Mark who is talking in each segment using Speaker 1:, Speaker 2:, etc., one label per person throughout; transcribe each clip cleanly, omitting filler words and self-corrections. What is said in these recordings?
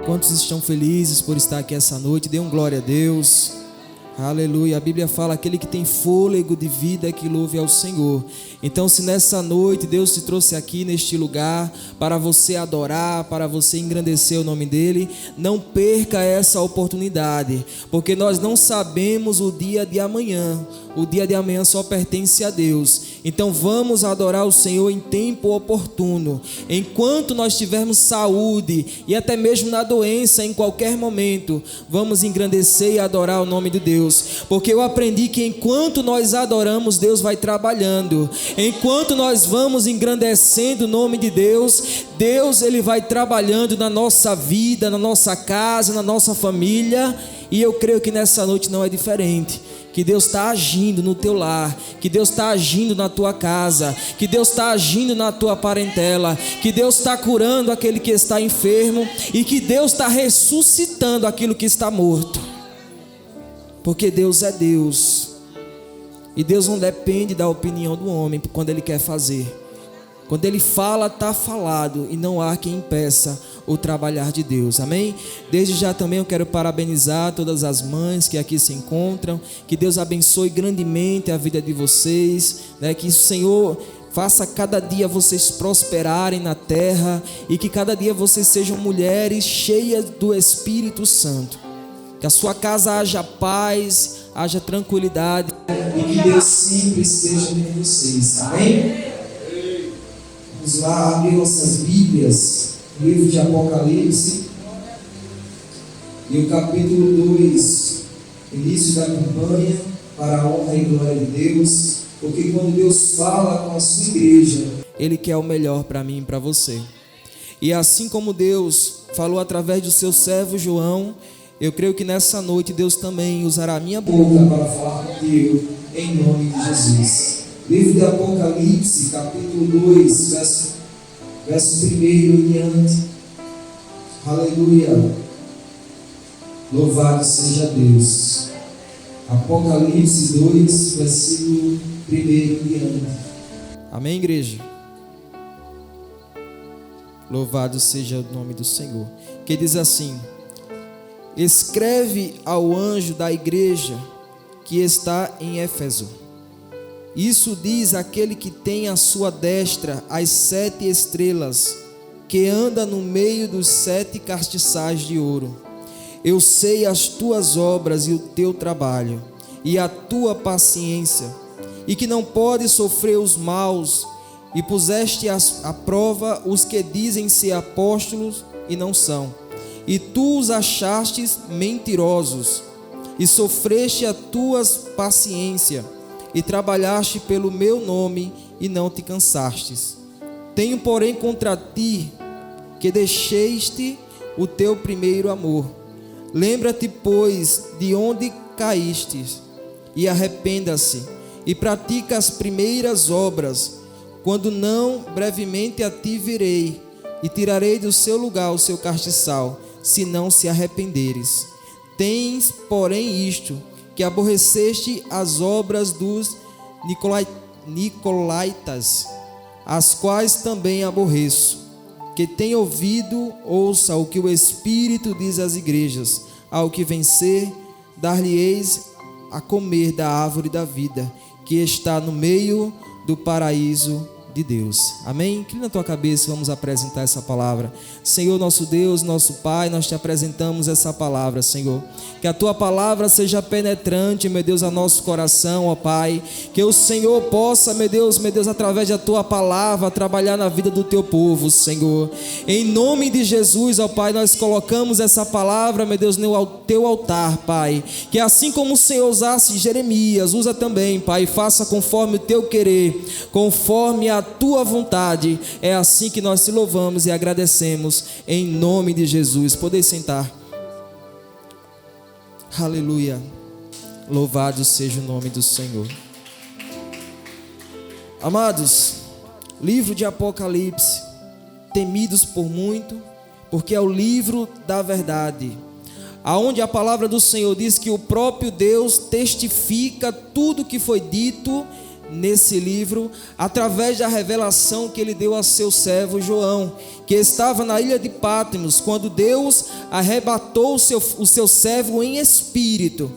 Speaker 1: Quantos estão felizes por estar aqui essa noite? Dê um glória a Deus. Aleluia. A Bíblia fala: aquele que tem fôlego de vida é que louve ao Senhor. Então, se nessa noite Deus te trouxe aqui neste lugar para você adorar, para você engrandecer o nome dEle, não perca essa oportunidade, porque nós não sabemos o dia de amanhã. O dia de amanhã só pertence a Deus. Então vamos adorar o Senhor em tempo oportuno. Enquanto nós tivermos saúde e até mesmo na doença, em qualquer momento, vamos engrandecer e adorar o nome de Deus. Porque eu aprendi que enquanto nós adoramos, Deus vai trabalhando. Enquanto nós vamos engrandecendo o nome de Deus, Deus ele vai trabalhando na nossa vida, na nossa casa, na nossa família. E eu creio que nessa noite não é diferente. Que Deus está agindo no teu lar, que Deus está agindo na tua casa, que Deus está agindo na tua parentela, que Deus está curando aquele que está enfermo e que Deus está ressuscitando aquilo que está morto. Porque Deus é Deus e Deus não depende da opinião do homem quando Ele quer fazer. Quando Ele fala, está falado e não há quem impeça o trabalhar de Deus, amém? Desde já também eu quero parabenizar todas as mães que aqui se encontram, que Deus abençoe grandemente a vida de vocês, né? Que o Senhor faça cada dia vocês prosperarem na terra e que cada dia vocês sejam mulheres cheias do Espírito Santo, que a sua casa haja paz, haja tranquilidade e que Deus sempre esteja com vocês, amém? Vamos lá abrir nossas Bíblias, livro de Apocalipse, e o capítulo 2, início da campanha para a honra e glória de Deus, porque quando Deus fala com a sua igreja, Ele quer o melhor para mim e para você. E assim como Deus falou através do seu servo João, eu creio que nessa noite Deus também usará a minha boca para falar contigo, em nome de Jesus. Livro de Apocalipse, capítulo 2, verso 1 em diante. Aleluia. Louvado seja Deus. Apocalipse 2, versículo 1 em diante. Amém, igreja? Louvado seja o nome do Senhor. Que diz assim: escreve ao anjo da igreja que está em Éfeso. Isso diz aquele que tem à sua destra as 7 estrelas, que anda no meio dos 7 castiçais de ouro. Eu sei as tuas obras e o teu trabalho, e a tua paciência, e que não podes sofrer os maus, e puseste à prova os que dizem ser apóstolos e não são, e tu os achastes mentirosos, e sofreste a tua paciência, e trabalhaste pelo meu nome e não te cansastes. Tenho, porém, contra ti que deixaste o teu primeiro amor. Lembra-te, pois, de onde caíste, e arrependa-se, e pratica as primeiras obras. Quando não, brevemente a ti virei, e tirarei do seu lugar o seu castiçal, se não se arrependeres. Tens, porém, isto, que aborreceste as obras dos Nicolaítas, as quais também aborreço. Que tem ouvido, ouça o que o Espírito diz às igrejas. Ao que vencer, dar-lhe-eis a comer da árvore da vida, que está no meio do paraíso de Deus. Amém? Inclina a tua cabeça e vamos apresentar essa palavra. Senhor, nosso Deus, nosso Pai, nós te apresentamos essa palavra, Senhor. Que a tua palavra seja penetrante, meu Deus, a nosso coração, ó Pai. Que o Senhor possa, meu Deus, através da tua palavra, trabalhar na vida do teu povo, Senhor. Em nome de Jesus, ó Pai, nós colocamos essa palavra, meu Deus, no teu altar, Pai. Que assim como o Senhor usasse Jeremias, usa também, Pai, e faça conforme o teu querer, conforme a tua vontade. É assim que nós te louvamos e agradecemos, em nome de Jesus. Podeis sentar. Aleluia. Louvado seja o nome do Senhor. Amados, livro de Apocalipse, temidos por muito, porque é o livro da verdade, aonde a palavra do Senhor diz que o próprio Deus testifica tudo que foi dito nesse livro através da revelação que ele deu a seu servo João, que estava na ilha de Patmos, quando Deus arrebatou o seu servo em espírito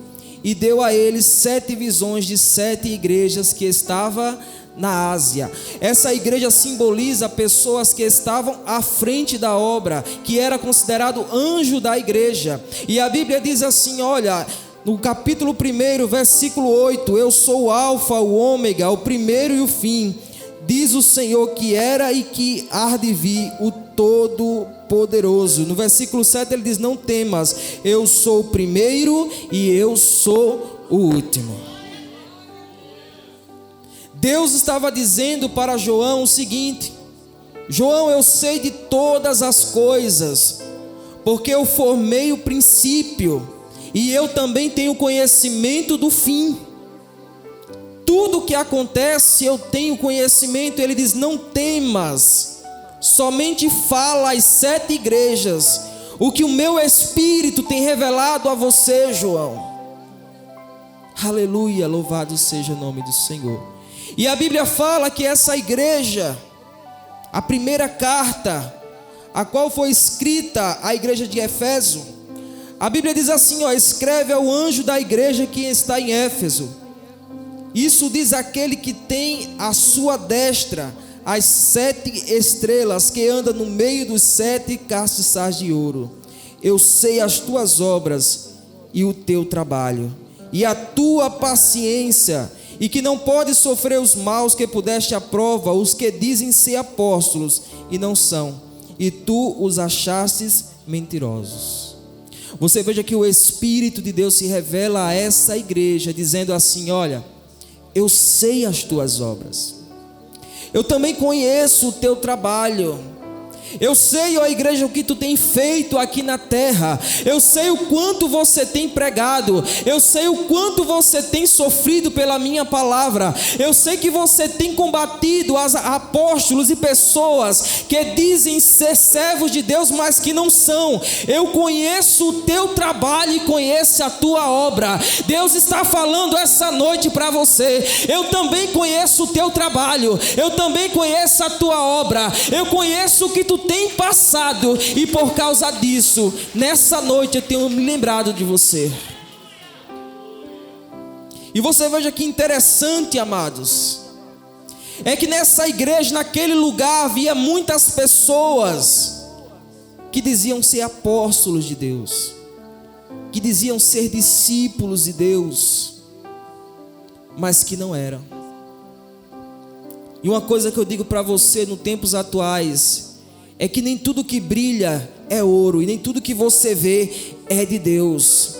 Speaker 1: e deu a ele 7 visões de 7 igrejas que estavam na Ásia. Essa igreja simboliza pessoas que estavam à frente da obra, que era considerado anjo da igreja. E a Bíblia diz assim, olha, no capítulo 1, versículo 8: eu sou o alfa, o ômega, o primeiro e o fim, diz o Senhor que era e que há de vir, o Todo-Poderoso. No versículo 7 ele diz: não temas, eu sou o primeiro e eu sou o último. Deus estava dizendo para João o seguinte: João, eu sei de todas as coisas, porque eu formei o princípio, e eu também tenho conhecimento do fim. Tudo que acontece eu tenho conhecimento. Ele diz: não temas, somente fala às 7 igrejas o que o meu Espírito tem revelado a você, João. Aleluia, louvado seja o nome do Senhor. E a Bíblia fala que essa igreja, a primeira carta, a qual foi escrita à igreja de Éfeso, a Bíblia diz assim, ó: escreve ao anjo da igreja que está em Éfeso. Isso diz aquele que tem à sua destra as 7 estrelas, que anda no meio dos 7 castiçais de ouro. Eu sei as tuas obras e o teu trabalho, e a tua paciência, e que não podes sofrer os maus, que pudeste à prova os que dizem ser apóstolos e não são, e tu os achastes mentirosos. Você veja que o Espírito de Deus se revela a essa igreja, dizendo assim: olha, eu sei as tuas obras, eu também conheço o teu trabalho. Eu sei, ó igreja, o que tu tem feito aqui na terra. Eu sei o quanto você tem pregado. Eu sei o quanto você tem sofrido pela minha palavra. Eu sei que você tem combatido os apóstolos e pessoas que dizem ser servos de Deus, mas que não são. Eu conheço o teu trabalho e conheço a tua obra. Deus está falando essa noite para você: eu também conheço o teu trabalho, eu também conheço a tua obra, eu conheço o que tu tem passado, e por causa disso, nessa noite eu tenho me lembrado de você. E você veja que interessante, amados, é que nessa igreja, naquele lugar, havia muitas pessoas que diziam ser apóstolos de Deus, que diziam ser discípulos de Deus, mas que não eram. E uma coisa que eu digo para você nos tempos atuais é que nem tudo que brilha é ouro, e nem tudo que você vê é de Deus.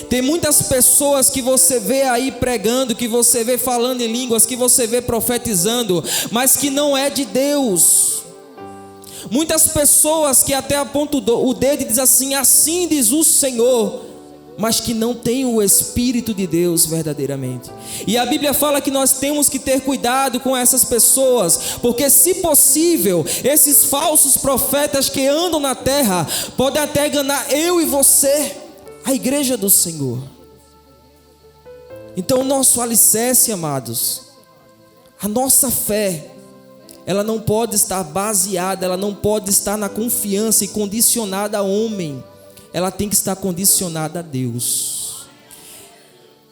Speaker 1: Tem muitas pessoas que você vê aí pregando, que você vê falando em línguas, que você vê profetizando, mas que não é de Deus. Muitas pessoas que até apontam o dedo e dizem assim: assim diz o Senhor, mas que não tem o Espírito de Deus verdadeiramente. E a Bíblia fala que nós temos que ter cuidado com essas pessoas, porque se possível, esses falsos profetas que andam na terra podem até enganar eu e você, a igreja do Senhor. Então o nosso alicerce, amados, a nossa fé, ela não pode estar baseada, ela não pode estar na confiança e condicionada a homem. Ela tem que estar condicionada a Deus.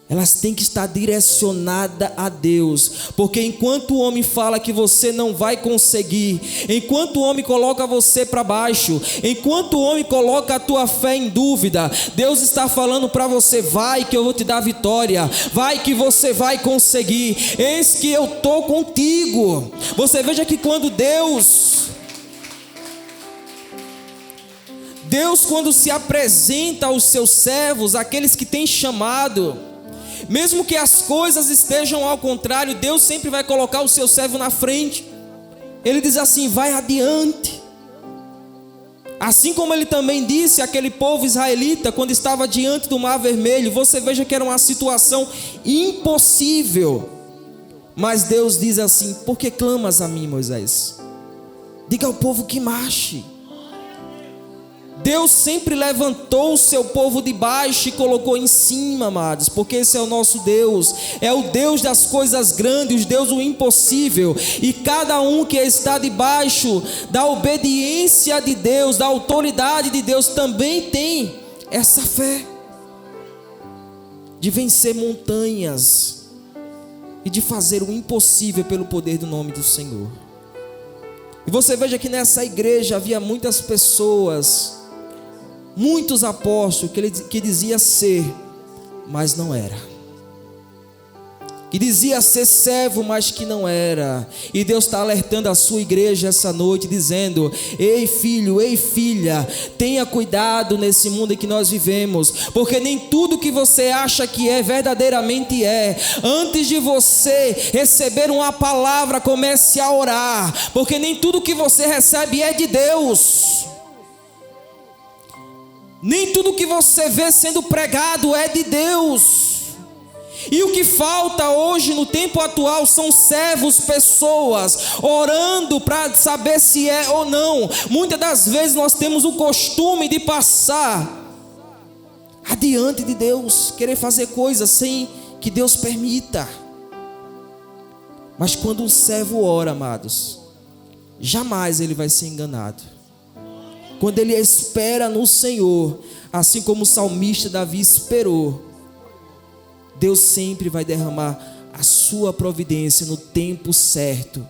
Speaker 1: Elas têm que estar direcionada a Deus, porque enquanto o homem fala que você não vai conseguir, enquanto o homem coloca você para baixo, enquanto o homem coloca a tua fé em dúvida, Deus está falando para você: vai que eu vou te dar vitória, vai que você vai conseguir, eis que eu estou contigo. Você veja que quando Deus quando se apresenta aos seus servos, aqueles que tem chamado, mesmo que as coisas estejam ao contrário, Deus sempre vai colocar o seu servo na frente. Ele diz assim: vai adiante. Assim como ele também disse àquele povo israelita quando estava diante do Mar Vermelho. Você veja que era uma situação impossível, mas Deus diz assim: por que clamas a mim, Moisés? Diga ao povo que marche. Deus sempre levantou o seu povo de baixo e colocou em cima, amados, porque esse é o nosso Deus, é o Deus das coisas grandes, o Deus do impossível. E cada um que está debaixo da obediência de Deus, da autoridade de Deus, também tem essa fé de vencer montanhas e de fazer o impossível pelo poder do nome do Senhor. E você veja que nessa igreja havia muitas pessoas, muitos apóstolos que dizia ser, mas não era. Que dizia ser servo, mas que não era. E Deus está alertando a sua igreja essa noite, dizendo: ei filho, ei filha, tenha cuidado nesse mundo em que nós vivemos, porque nem tudo que você acha que é, verdadeiramente é. Antes de você receber uma palavra, comece a orar, porque nem tudo que você recebe é de Deus. Nem tudo que você vê sendo pregado é de Deus. E o que falta hoje no tempo atual são servos, pessoas orando para saber se é ou não. Muitas das vezes nós temos o costume de passar adiante de Deus, querer fazer coisas sem que Deus permita. Mas quando um servo ora, amados, jamais ele vai ser enganado. Quando ele espera no Senhor, assim como o salmista Davi esperou, Deus sempre vai derramar a sua providência no tempo certo.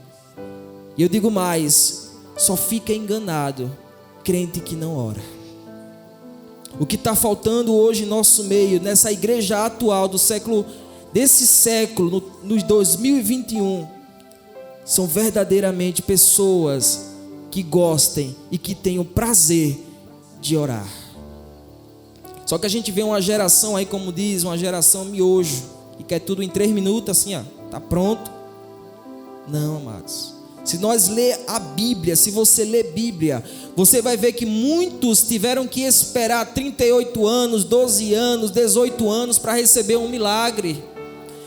Speaker 1: E eu digo mais, só fica enganado crente que não ora. O que está faltando hoje em nosso meio, nessa igreja atual desse século, no 2021, são verdadeiramente pessoas que gostem e que tenham prazer de orar. Só que a gente vê uma geração aí, como diz, uma geração miojo, que quer tudo em 3 minutos, assim, ó, tá pronto. Não, amados. Se nós ler a Bíblia, se você ler Bíblia, você vai ver que muitos tiveram que esperar 38 anos, 12 anos, 18 anos para receber um milagre.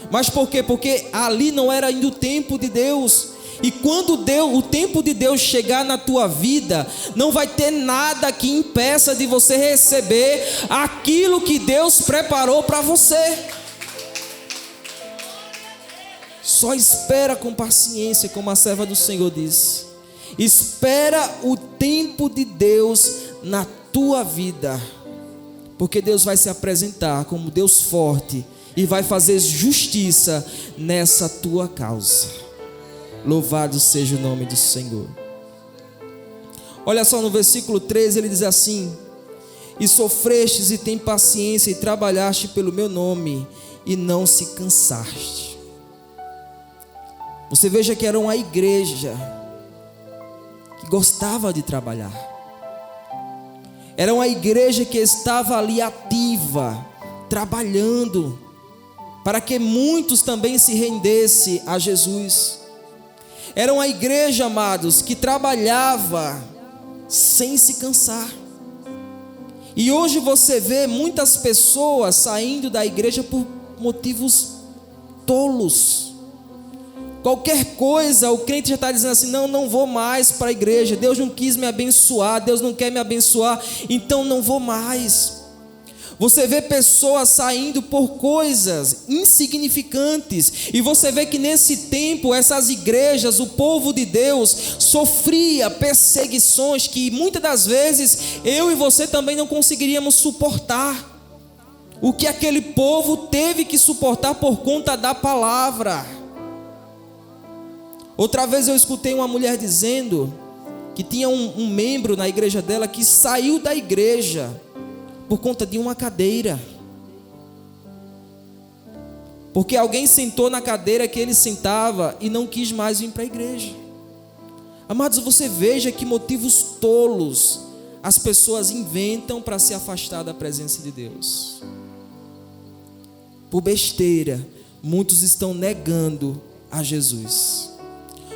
Speaker 1: Mas por quê? Porque ali não era ainda o tempo de Deus. E quando o tempo de Deus chegar na tua vida, não vai ter nada que impeça de você receber aquilo que Deus preparou para você. Só espera com paciência, como a serva do Senhor disse. Espera o tempo de Deus na tua vida, porque Deus vai se apresentar como Deus forte e vai fazer justiça nessa tua causa. Louvado seja o nome do Senhor. Olha só no versículo 13, ele diz assim: e sofrestes e tem paciência e trabalhaste pelo meu nome e não se cansaste. Você veja que era uma igreja que gostava de trabalhar. Era uma igreja que estava ali ativa, trabalhando, para que muitos também se rendessem a Jesus. Era uma igreja, amados, que trabalhava sem se cansar. E hoje você vê muitas pessoas saindo da igreja por motivos tolos. Qualquer coisa, o crente já está dizendo assim: não vou mais para a igreja, Deus não quis me abençoar, Deus não quer me abençoar, então não vou mais. Você vê pessoas saindo por coisas insignificantes. E você vê que nesse tempo essas igrejas, o povo de Deus, sofria perseguições que muitas das vezes eu e você também não conseguiríamos suportar. O que aquele povo teve que suportar por conta da palavra. Outra vez eu escutei uma mulher dizendo que tinha um membro na igreja dela que saiu da igreja por conta de uma cadeira, porque alguém sentou na cadeira que ele sentava e não quis mais vir para a igreja. Amados, você veja que motivos tolos as pessoas inventam para se afastar da presença de Deus. Por besteira, muitos estão negando a Jesus.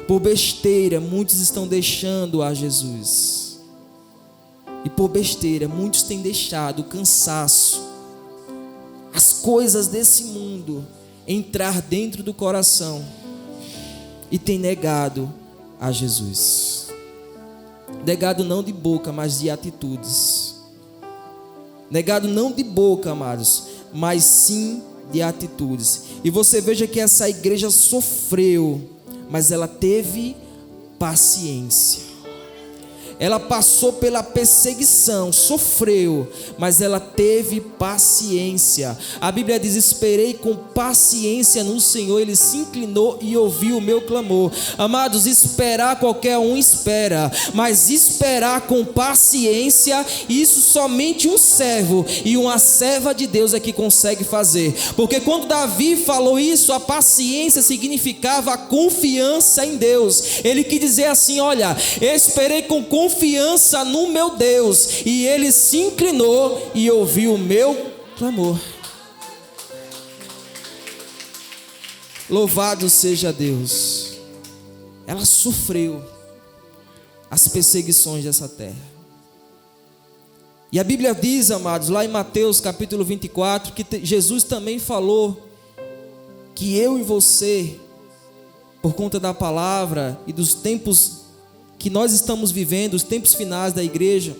Speaker 1: Por besteira, muitos estão deixando a Jesus. E por besteira, muitos têm deixado o cansaço, as coisas desse mundo entrar dentro do coração e têm negado a Jesus. Negado não de boca, mas de atitudes. Negado não de boca, amados, mas sim de atitudes. E você veja que essa igreja sofreu, mas ela teve paciência. Ela passou pela perseguição, sofreu, mas ela teve paciência. A Bíblia diz: esperei com paciência no Senhor, Ele se inclinou e ouviu o meu clamor. Amados, esperar qualquer um espera, mas esperar com paciência, isso somente um servo e uma serva de Deus é que consegue fazer. Porque quando Davi falou isso, a paciência significava a confiança em Deus. Ele quis dizer assim: olha, eu esperei com confiança no meu Deus, e Ele se inclinou e ouviu o meu clamor. Louvado seja Deus. Ela sofreu as perseguições dessa terra. E a Bíblia diz, amados, lá em Mateus capítulo 24, que Jesus também falou que eu e você, por conta da palavra e dos tempos que nós estamos vivendo, os tempos finais da igreja,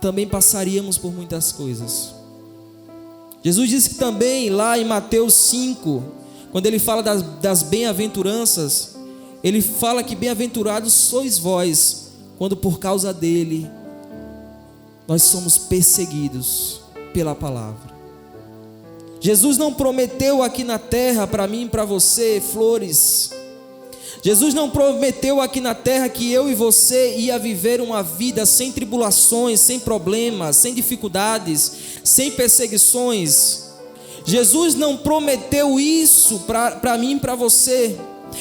Speaker 1: também passaríamos por muitas coisas. Jesus disse que também lá em Mateus 5, quando ele fala das bem-aventuranças, ele fala que bem-aventurados sois vós, quando por causa dele nós somos perseguidos pela palavra. Jesus não prometeu aqui na terra para mim e para você flores. Jesus não prometeu aqui na terra que eu e você ia viver uma vida sem tribulações, sem problemas, sem dificuldades, sem perseguições. Jesus não prometeu isso para mim e para você.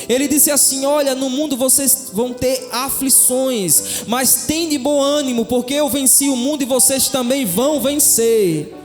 Speaker 1: Ele disse assim: olha, no mundo vocês vão ter aflições, mas tem de bom ânimo, porque eu venci o mundo e vocês também vão vencer.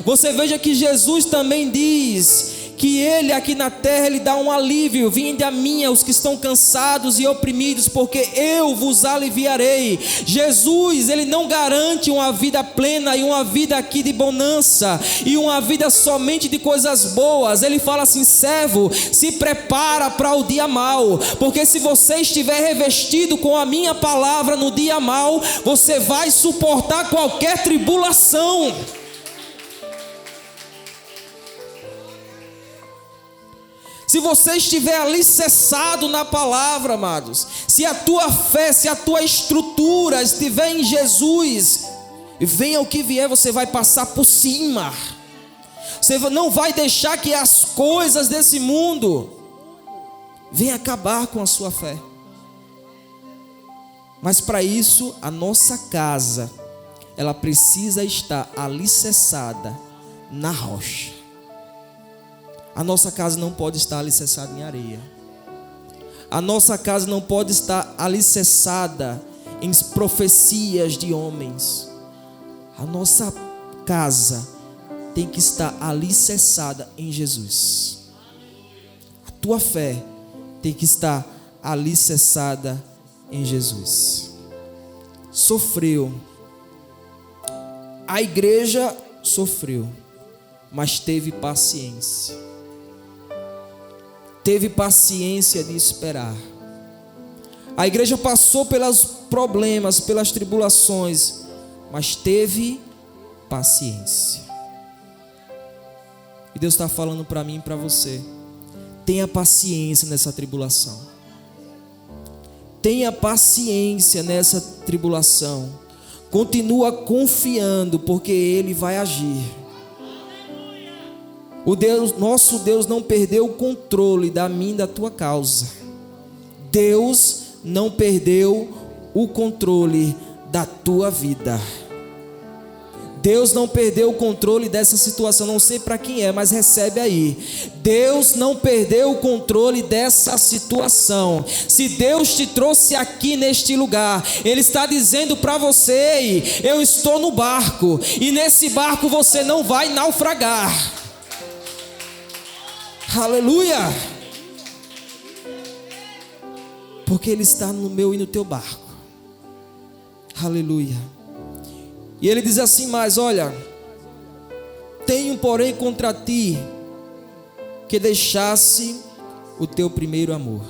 Speaker 1: Você veja que Jesus também diz que Ele aqui na terra, Ele dá um alívio: vinde a mim os que estão cansados e oprimidos, porque eu vos aliviarei. Jesus, Ele não garante uma vida plena e uma vida aqui de bonança, e uma vida somente de coisas boas. Ele fala assim: servo, se prepara para o dia mau, porque se você estiver revestido com a minha palavra no dia mau, você vai suportar qualquer tribulação. Se você estiver alicerçado na palavra, amados, se a tua fé, se a tua estrutura estiver em Jesus, venha o que vier, você vai passar por cima. Você não vai deixar que as coisas desse mundo venham acabar com a sua fé. Mas para isso, a nossa casa, ela precisa estar alicerçada na rocha. A nossa casa não pode estar alicerçada em areia. A nossa casa não pode estar alicerçada em profecias de homens. A nossa casa tem que estar alicerçada em Jesus. A tua fé tem que estar alicerçada em Jesus. Sofreu. A igreja sofreu, mas teve paciência. Teve paciência de esperar. A igreja passou pelos problemas, pelas tribulações, mas teve paciência. E Deus está falando para mim e para você: tenha paciência nessa tribulação. Tenha paciência nessa tribulação. Continua confiando, porque Ele vai agir. Nosso Deus não perdeu o controle da minha e da tua causa. Deus não perdeu o controle da tua vida. Deus não perdeu o controle dessa situação. Não sei para quem é, mas recebe aí. Deus não perdeu o controle dessa situação. Se Deus te trouxe aqui neste lugar, Ele está dizendo para você: eu estou no barco, e nesse barco você não vai naufragar. Aleluia! Porque Ele está no meu e no teu barco. Aleluia! E Ele diz assim mais: olha, tenho porém contra ti que deixasse o teu primeiro amor.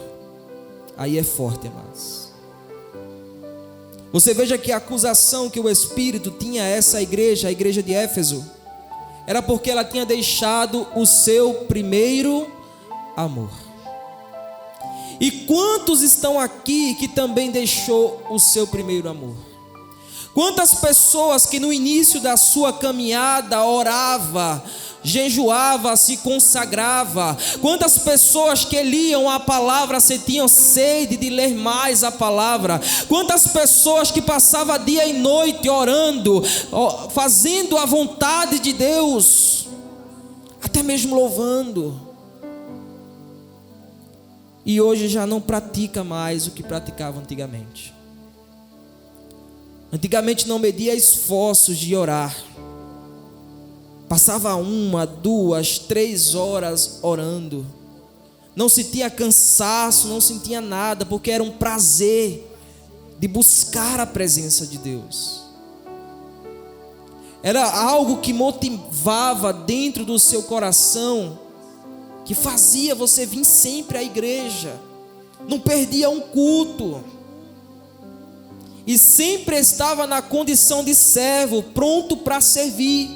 Speaker 1: Aí é forte, amados. Você veja que a acusação que o Espírito tinha a essa igreja, a igreja de Éfeso, era porque ela tinha deixado o seu primeiro amor. E quantos estão aqui que também deixou o seu primeiro amor? Quantas pessoas que no início da sua caminhada orava, jejuava, se consagrava? Quantas pessoas que liam a palavra sentiam sede de ler mais a palavra? Quantas pessoas que passavam dia e noite orando, fazendo a vontade de Deus, até mesmo louvando, e hoje já não pratica mais o que praticava antigamente. Antigamente não media esforços de orar. Passava 1, 2, 3 horas orando. Não sentia cansaço, não sentia nada, porque era um prazer de buscar a presença de Deus. Era algo que motivava dentro do seu coração, que fazia você vir sempre à igreja. Não perdia um culto. E sempre estava na condição de servo, pronto para servir.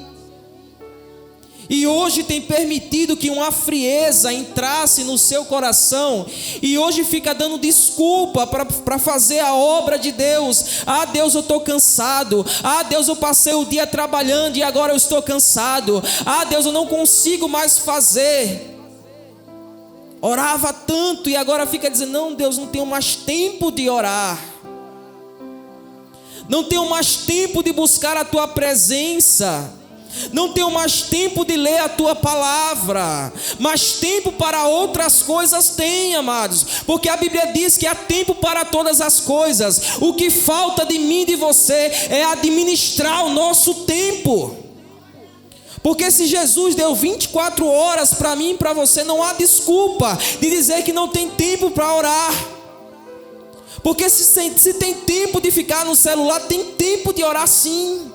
Speaker 1: E hoje tem permitido que uma frieza entrasse no seu coração, e hoje fica dando desculpa para fazer a obra de Deus. Ah, Deus, eu estou cansado. Ah, Deus, eu passei o dia trabalhando e agora eu estou cansado. Ah, Deus, eu não consigo mais fazer. Orava tanto e agora fica dizendo: não, Deus, não tenho mais tempo de orar. Não tenho mais tempo de buscar a tua presença. Não tenho mais tempo de ler a tua palavra. Mas tempo para outras coisas tem, amados. Porque a Bíblia diz que há tempo para todas as coisas. O que falta de mim e de você é administrar o nosso tempo. Porque se Jesus deu 24 horas para mim e para você, não há desculpa de dizer que não tem tempo para orar. Porque se tem tempo de ficar no celular, tem tempo de orar sim.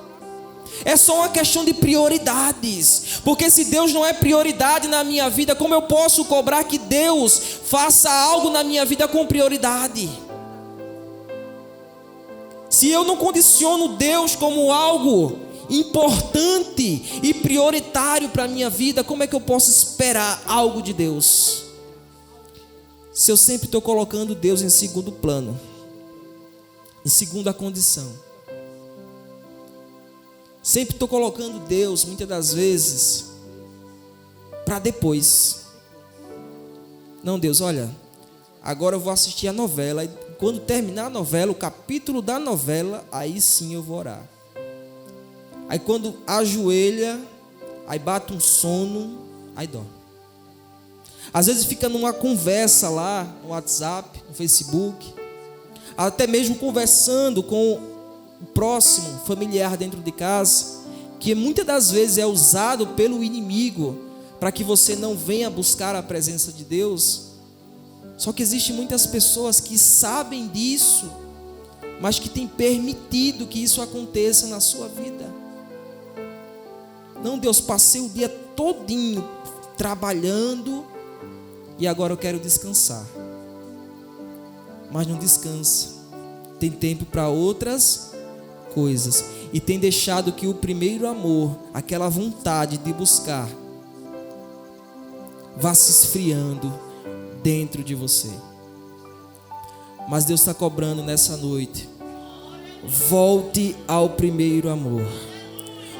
Speaker 1: É só uma questão de prioridades. Porque se Deus não é prioridade na minha vida, como eu posso cobrar que Deus faça algo na minha vida com prioridade? Se eu não condiciono Deus como algo importante e prioritário para a minha vida, como é que eu posso esperar algo de Deus? Se eu sempre estou colocando Deus em segundo plano, em segunda condição, sempre estou colocando Deus, muitas das vezes, para depois. Não, Deus, olha, agora eu vou assistir a novela, e quando terminar a novela, o capítulo da novela, aí sim eu vou orar. Aí quando ajoelha, aí bate um sono, aí dorme. Às vezes fica numa conversa lá, no WhatsApp, no Facebook, até mesmo conversando com o próximo familiar dentro de casa, que muitas das vezes é usado pelo inimigo para que você não venha buscar a presença de Deus. Só que existem muitas pessoas que sabem disso, mas que têm permitido que isso aconteça na sua vida. Não, Deus, passei o dia todinho trabalhando e agora eu quero descansar. Mas não descansa. Tem tempo para outras coisas. E tem deixado que o primeiro amor, aquela vontade de buscar, vá se esfriando dentro de você. Mas Deus está cobrando nessa noite: volte ao primeiro amor.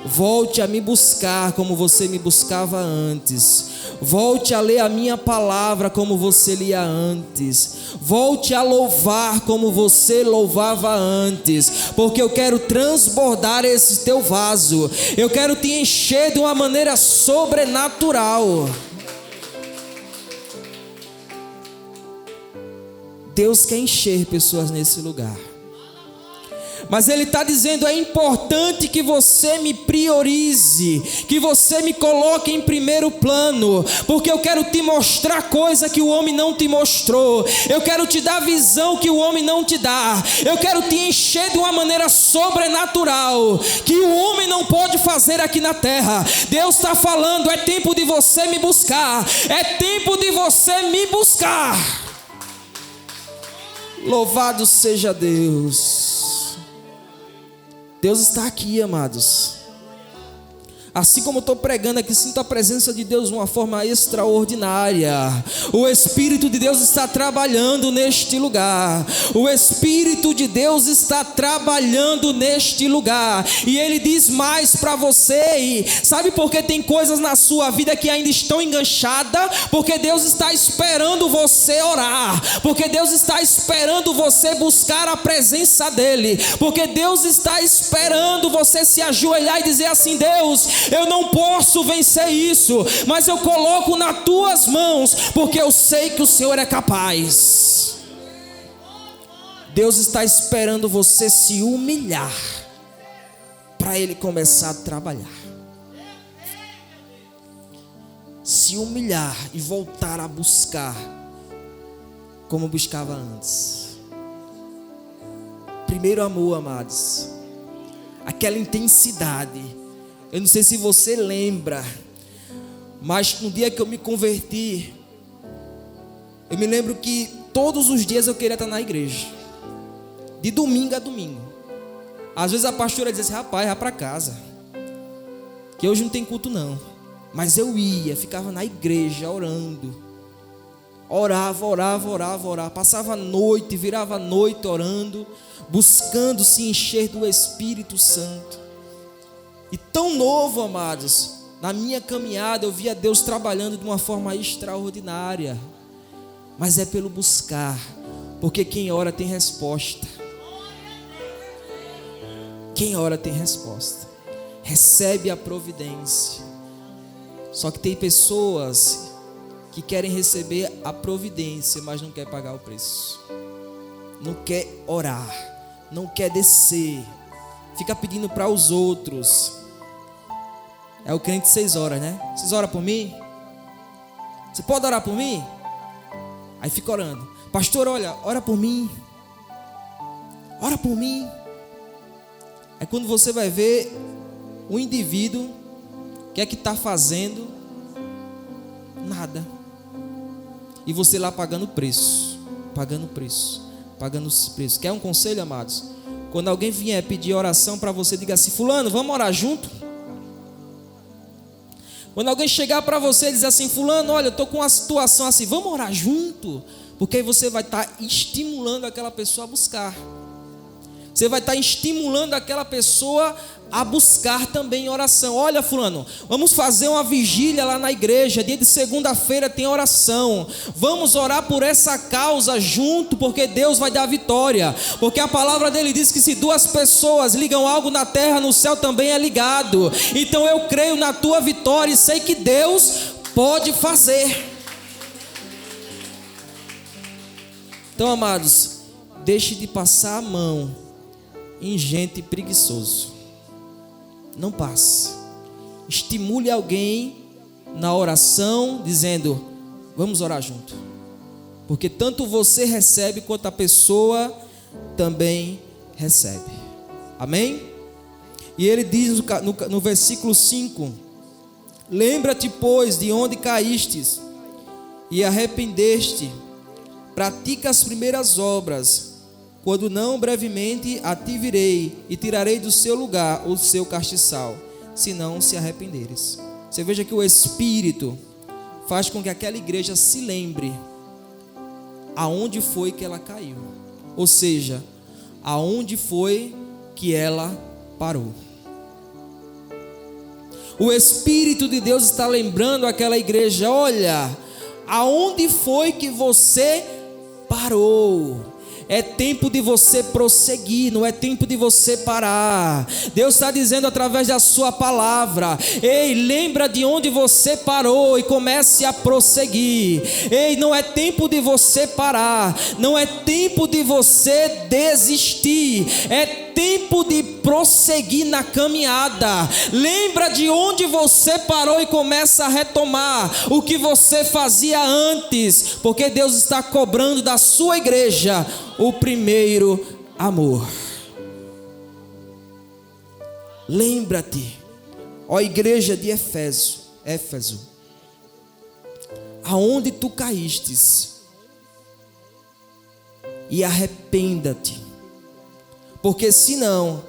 Speaker 1: Volte a me buscar como você me buscava antes. Volte a ler a minha palavra como você lia antes. Volte a louvar como você louvava antes. Porque eu quero transbordar esse teu vaso. Eu quero te encher de uma maneira sobrenatural. Deus quer encher pessoas nesse lugar. Mas Ele está dizendo: é importante que você me priorize, que você me coloque em primeiro plano, porque eu quero te mostrar coisa que o homem não te mostrou. Eu quero te dar visão que o homem não te dá. Eu quero te encher de uma maneira sobrenatural, que o homem não pode fazer aqui na terra. Deus está falando: é tempo de você me buscar. É tempo de você me buscar. Louvado seja Deus. Deus está aqui, amados. Assim como eu estou pregando aqui, sinto a presença de Deus de uma forma extraordinária. O Espírito de Deus está trabalhando neste lugar. O Espírito de Deus está trabalhando neste lugar. E Ele diz mais para você. E sabe por que tem coisas na sua vida que ainda estão enganchadas? Porque Deus está esperando você orar. Porque Deus está esperando você buscar a presença dEle. Porque Deus está esperando você se ajoelhar e dizer assim: Deus, eu não posso vencer isso, mas eu coloco nas tuas mãos, porque eu sei que o Senhor é capaz. Deus está esperando você se humilhar, para Ele começar a trabalhar. Se humilhar e voltar a buscar, como buscava antes. Primeiro amor, amados, aquela intensidade. Eu não sei se você lembra, mas no dia que eu me converti, eu me lembro que todos os dias eu queria estar na igreja, de domingo a domingo. Às vezes a pastora dizia assim: rapaz, vai para casa, que hoje não tem culto não. Mas eu ia, ficava na igreja orando, orava, passava a noite, virava a noite orando, buscando se encher do Espírito Santo. E tão novo, amados, na minha caminhada eu via Deus trabalhando de uma forma extraordinária. Mas é pelo buscar, porque quem ora tem resposta. Quem ora tem resposta, recebe a providência. Só que tem pessoas que querem receber a providência, mas não quer pagar o preço. Não quer orar, não quer descer, fica pedindo para os outros. É o crente 6 horas, né? Vocês oram por mim? Você pode orar por mim? Aí fica orando: pastor, olha, ora por mim. Ora por mim. Aí quando você vai ver, o indivíduo, o que é que está fazendo? Nada. E você lá pagando preço. Quer um conselho, amados? Quando alguém vier pedir oração para você, diga assim: fulano, vamos orar junto? Quando alguém chegar para você e dizer assim: fulano, olha, eu estou com uma situação assim, vamos orar junto? Porque aí você vai estar estimulando aquela pessoa a buscar. Você vai estar estimulando aquela pessoa a buscar também oração. Olha, fulano, vamos fazer uma vigília lá na igreja, dia de segunda-feira tem oração. Vamos orar por essa causa junto, porque Deus vai dar vitória. Porque a palavra dele diz que se 2 pessoas ligam algo na terra, no céu também é ligado. Então eu creio na tua vitória e sei que Deus pode fazer. Então, amados, deixe de passar a mão em gente preguiçoso. Não passe. Estimule alguém na oração, dizendo: vamos orar junto. Porque tanto você recebe, quanto a pessoa também recebe. Amém? E ele diz no versículo 5: lembra-te, pois, de onde caístes e arrependeste, pratica as primeiras obras. Quando não, brevemente a ti virei e tirarei do seu lugar o seu castiçal, se não se arrependeres. Você veja que o Espírito faz com que aquela igreja se lembre aonde foi que ela caiu. Ou seja, aonde foi que ela parou. O Espírito de Deus está lembrando aquela igreja: olha, aonde foi que você parou? É tempo de você prosseguir, não é tempo de você parar. Deus está dizendo através da sua palavra: ei, lembra de onde você parou e comece a prosseguir. Ei, não é tempo de você parar, não é tempo de você desistir, é tempo de prosseguir na caminhada. Lembra de onde você parou e começa a retomar o que você fazia antes, porque Deus está cobrando da sua igreja o primeiro amor. Lembra-te, ó igreja de Éfeso, aonde tu caístes, e arrependa-te, porque senão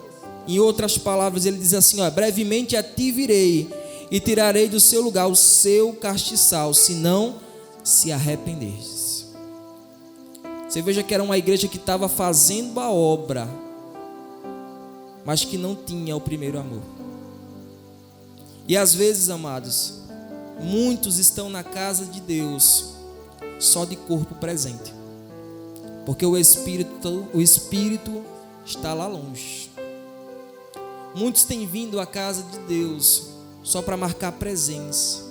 Speaker 1: Em outras palavras, ele diz assim: brevemente a ti virei e tirarei do seu lugar o seu castiçal, se não se arrependeres. Você veja que era uma igreja que estava fazendo a obra, mas que não tinha o primeiro amor. E às vezes, amados, muitos estão na casa de Deus só de corpo presente, porque o Espírito está lá longe. Muitos têm vindo à casa de Deus só para marcar presença,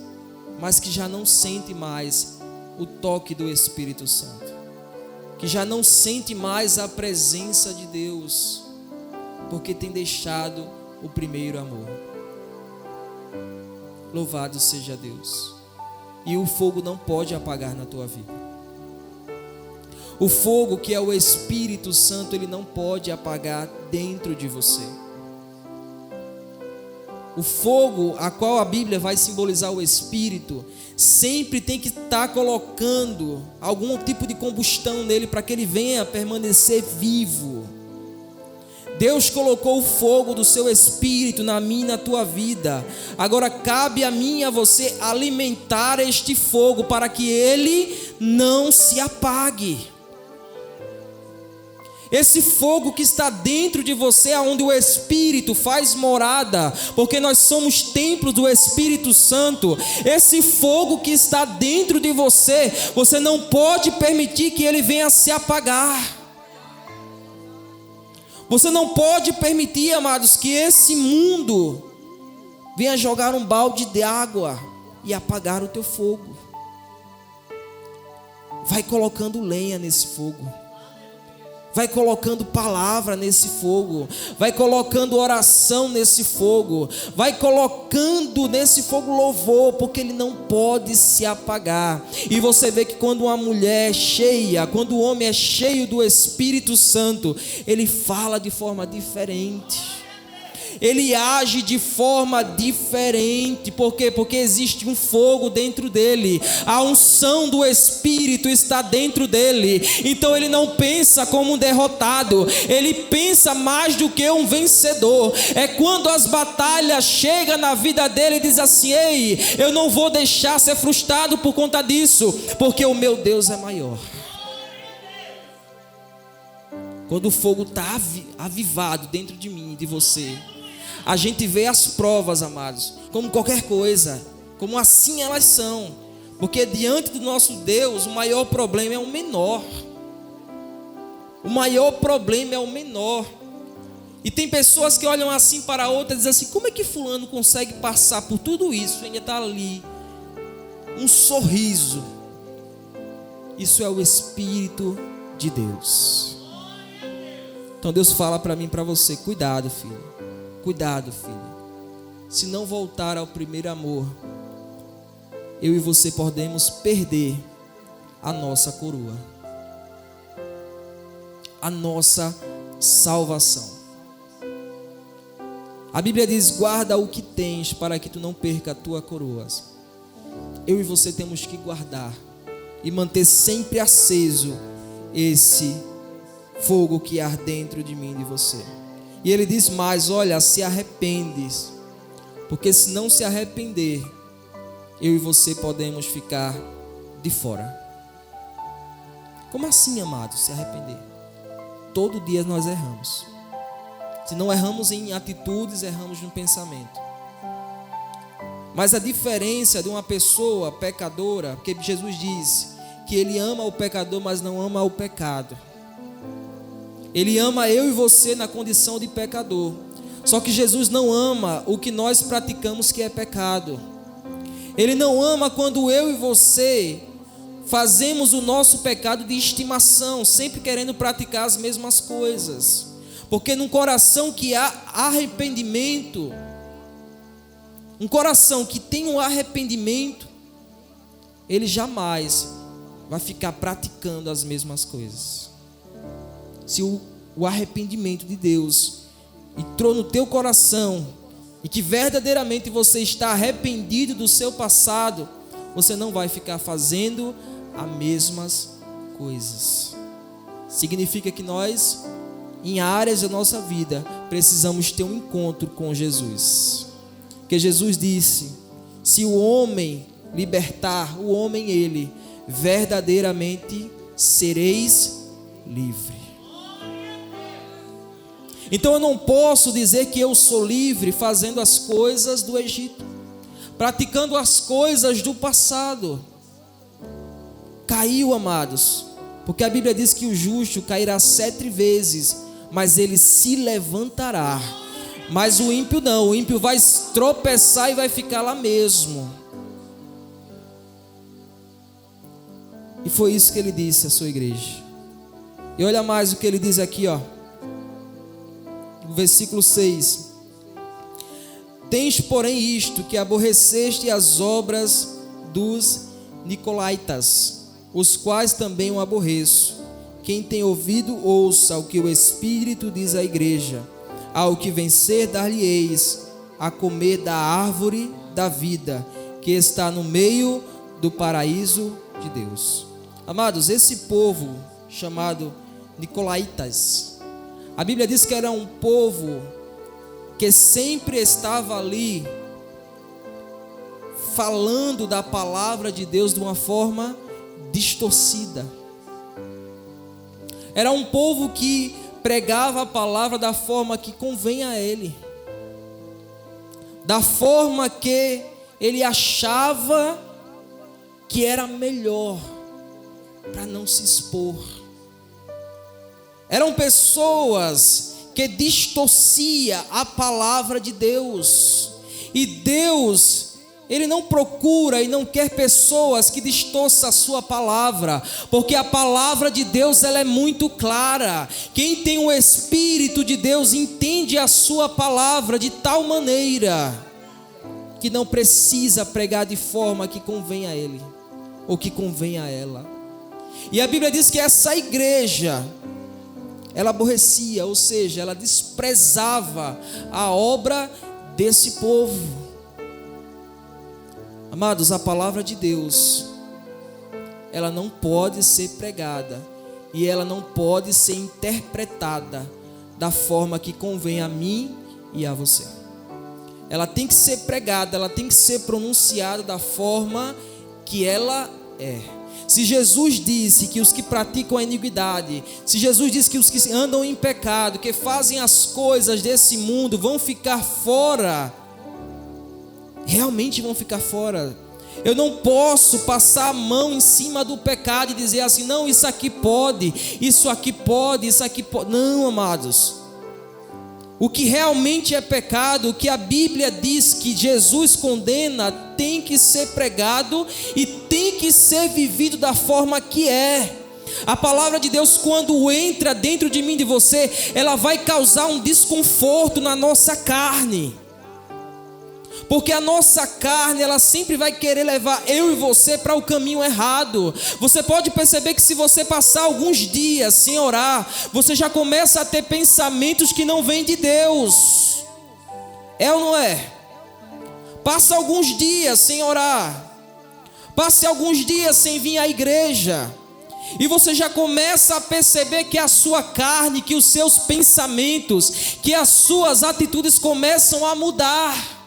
Speaker 1: mas que já não sente mais o toque do Espírito Santo, que já não sente mais a presença de Deus, porque tem deixado o primeiro amor. Louvado seja Deus. E o fogo não pode apagar na tua vida. O fogo que é o Espírito Santo, ele não pode apagar dentro de você. O fogo a qual a Bíblia vai simbolizar o Espírito, sempre tem que estar colocando algum tipo de combustão nele para que ele venha permanecer vivo. Deus colocou o fogo do seu Espírito na minha e na tua vida. Agora cabe a mim e a você alimentar este fogo para que ele não se apague. Esse fogo que está dentro de você, onde o Espírito faz morada, porque nós somos templos do Espírito Santo. Esse fogo que está dentro de você, você não pode permitir que ele venha se apagar. Você não pode permitir, amados, que esse mundo venha jogar um balde de água e apagar o teu fogo. Vai colocando lenha nesse fogo. Vai colocando palavra nesse fogo, vai colocando oração nesse fogo, vai colocando nesse fogo louvor, porque ele não pode se apagar. E você vê que quando uma mulher é cheia, quando o homem é cheio do Espírito Santo, ele fala de forma diferente. Ele age de forma diferente. Por quê? Porque existe um fogo dentro dele. A unção do Espírito está dentro dele. Então ele não pensa como um derrotado, ele pensa mais do que um vencedor. É quando as batalhas chegam na vida dele e diz assim: ei, eu não vou deixar ser frustrado por conta disso, porque o meu Deus é maior. Quando o fogo está avivado dentro de mim e de você, a gente vê as provas, amados, como qualquer coisa, como assim elas são. Porque diante do nosso Deus, o maior problema é o menor. O maior problema é o menor. E tem pessoas que olham assim para outras e dizem assim: como é que fulano consegue passar por tudo isso e ainda está ali? Um sorriso. Isso é o Espírito de Deus. Então Deus fala para mim e para você: cuidado, filho. Cuidado, filho. Se não voltar ao primeiro amor, eu e você podemos perder a nossa coroa, a nossa salvação. A Bíblia diz: guarda o que tens para que tu não perca a tua coroa. Eu e você temos que guardar e manter sempre aceso esse fogo que arde dentro de mim e de você. E ele diz mais: olha, se arrependes, porque se não se arrepender, eu e você podemos ficar de fora. Como assim, amados, se arrepender? Todo dia nós erramos. Se não erramos em atitudes, erramos no pensamento. Mas a diferença de uma pessoa pecadora, porque Jesus disse que ele ama o pecador, mas não ama o pecado. Ele ama eu e você na condição de pecador. Só que Jesus não ama o que nós praticamos, que é pecado. Ele não ama quando eu e você fazemos o nosso pecado de estimação, sempre querendo praticar as mesmas coisas. Porque num coração que há arrependimento, um coração que tem um arrependimento, ele jamais vai ficar praticando as mesmas coisas. Se o arrependimento de Deus entrou no teu coração e que verdadeiramente você está arrependido do seu passado, você não vai ficar fazendo as mesmas coisas. Significa que nós, em áreas da nossa vida, precisamos ter um encontro com Jesus. Porque Jesus disse: se o homem libertar, o homem ele, verdadeiramente sereis livre. Então eu não posso dizer que eu sou livre fazendo as coisas do Egito, praticando as coisas do passado. Caiu, amados, porque a Bíblia diz que o justo cairá 7 vezes, mas ele se levantará. Mas o ímpio não, o ímpio vai tropeçar e vai ficar lá mesmo. E foi isso que ele disse à sua igreja. E olha mais o que ele diz aqui, ó. Versículo 6: tens, porém, isto, que aborreceste as obras dos nicolaítas, os quais também o aborreço. Quem tem ouvido, ouça o que o Espírito diz à igreja. Ao que vencer, dar-lhe-eis a comer da árvore da vida, que está no meio do paraíso de Deus. Amados, esse povo chamado nicolaítas, a Bíblia diz que era um povo que sempre estava ali falando da palavra de Deus de uma forma distorcida. Era um povo que pregava a palavra da forma que convém a ele, da forma que ele achava que era melhor, para não se expor. Eram pessoas que distorcia a palavra de Deus. E Deus, Ele não procura e não quer pessoas que distorçam a sua palavra, porque a palavra de Deus ela é muito clara. Quem tem o Espírito de Deus entende a sua palavra de tal maneira que não precisa pregar de forma que convém a ele ou que convém a ela. E a Bíblia diz que essa igreja, ela aborrecia, ou seja, ela desprezava a obra desse povo. Amados, a palavra de Deus, ela não pode ser pregada e ela não pode ser interpretada da forma que convém a mim e a você. Ela tem que ser pregada, ela tem que ser pronunciada da forma que ela é. Se Jesus disse que os que praticam a iniquidade, se Jesus disse que os que andam em pecado, que fazem as coisas desse mundo vão ficar fora, realmente vão ficar fora. Eu não posso passar a mão em cima do pecado e dizer assim: não, isso aqui pode, isso aqui pode, isso aqui pode. Não, amados. O que realmente é pecado, o que a Bíblia diz que Jesus condena, tem que ser pregado e tem que ser vivido da forma que é. A palavra de Deus, quando entra dentro de mim e de você, ela vai causar um desconforto na nossa carne. Porque a nossa carne, ela sempre vai querer levar eu e você para o caminho errado. Você pode perceber que se você passar alguns dias sem orar, você já começa a ter pensamentos que não vêm de Deus. É ou não é? Passa alguns dias sem orar. Passe alguns dias sem vir à igreja. E você já começa a perceber que a sua carne, que os seus pensamentos, que as suas atitudes começam a mudar.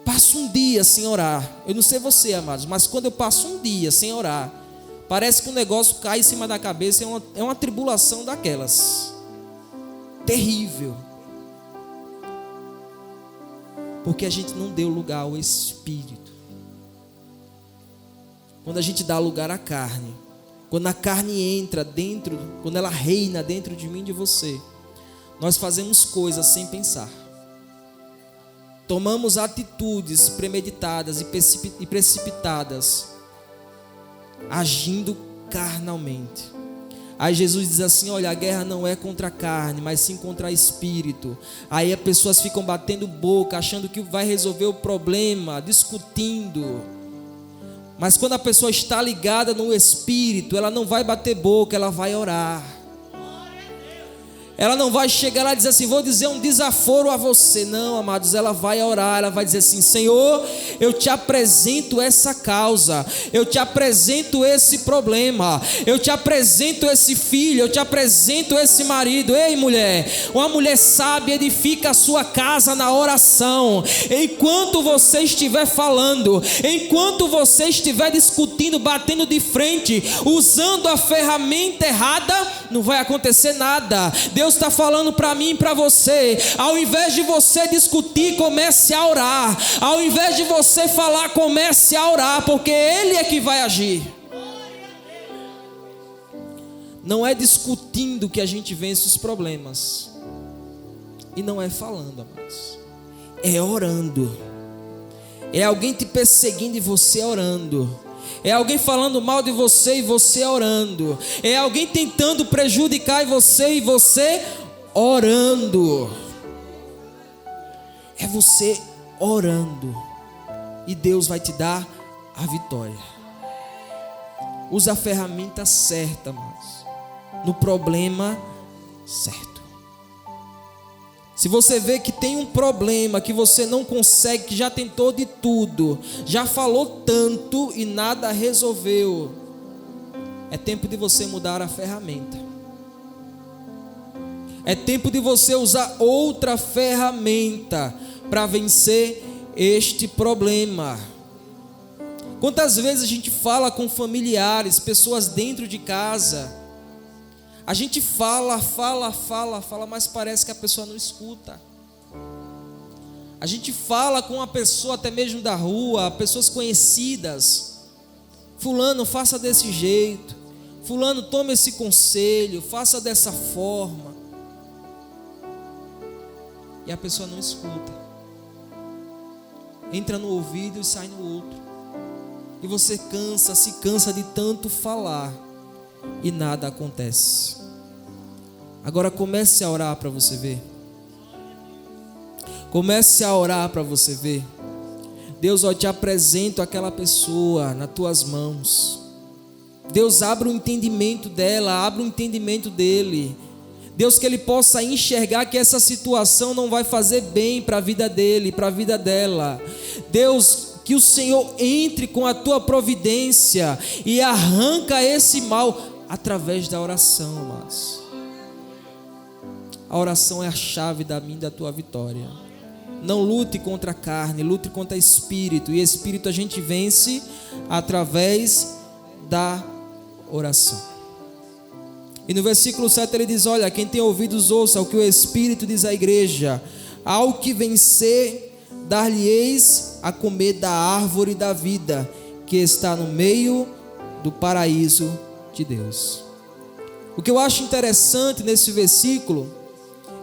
Speaker 1: Passo um dia sem orar. Eu não sei você, amados, mas quando eu passo um dia sem orar, parece que o negócio cai em cima da cabeça. É uma tribulação daquelas terrível, porque a gente não deu lugar ao Espírito. Quando a gente dá lugar à carne, quando a carne entra dentro, quando ela reina dentro de mim e de você, nós fazemos coisas sem pensar. Tomamos atitudes premeditadas e precipitadas, agindo carnalmente. Aí Jesus diz assim: olha, a guerra não é contra a carne, mas sim contra o espírito. Aí as pessoas ficam batendo boca, achando que vai resolver o problema, discutindo. Mas quando a pessoa está ligada no espírito, ela não vai bater boca, ela vai orar. Ela não vai chegar lá e dizer assim: vou dizer um desaforo a você. Não, amados, ela vai orar, ela vai dizer assim: Senhor, eu te apresento essa causa, eu te apresento esse problema, eu te apresento esse filho, eu te apresento esse marido. Ei, mulher, uma mulher sábia edifica a sua casa na oração. Enquanto você estiver falando, enquanto você estiver discutindo, batendo de frente, usando a ferramenta errada, não vai acontecer nada. Deus está falando para mim e para você: ao invés de você discutir, comece a orar. Ao invés de você falar, comece a orar, porque Ele é que vai agir. Não é discutindo que a gente vence os problemas, e não é falando, amados, é orando. É alguém te perseguindo e você orando. É alguém falando mal de você e você orando. É alguém tentando prejudicar você e você orando. É você orando, e Deus vai te dar a vitória. Usa a ferramenta certa, amados, no problema certo. Se você vê que tem um problema, que você não consegue, que já tentou de tudo, já falou tanto e nada resolveu, é tempo de você mudar a ferramenta. É tempo de você usar outra ferramenta para vencer este problema. Quantas vezes a gente fala com familiares, pessoas dentro de casa, a gente fala, mas parece que a pessoa não escuta. A gente fala com uma pessoa até mesmo da rua, pessoas conhecidas: fulano, faça desse jeito, fulano, tome esse conselho, faça dessa forma. E a pessoa não escuta. Entra no ouvido e sai no outro. E você se cansa de tanto falar e nada acontece. Agora comece a orar para você ver. Comece a orar para você ver. Deus, eu te apresento aquela pessoa nas tuas mãos. Deus, abre o entendimento dela, abre o entendimento dele. Deus, que ele possa enxergar que essa situação não vai fazer bem para a vida dele, para a vida dela. Deus, que o Senhor entre com a tua providência e arranca esse mal através da oração, amados. A oração é a chave da minha e da tua vitória. Não lute contra a carne, lute contra o espírito. E espírito a gente vence através da oração. E no versículo 7 ele diz: olha, quem tem ouvidos ouça o que o Espírito diz à igreja. Ao que vencer, dar-lhe-eis a comer da árvore da vida, que está no meio do paraíso de Deus. O que eu acho interessante nesse versículo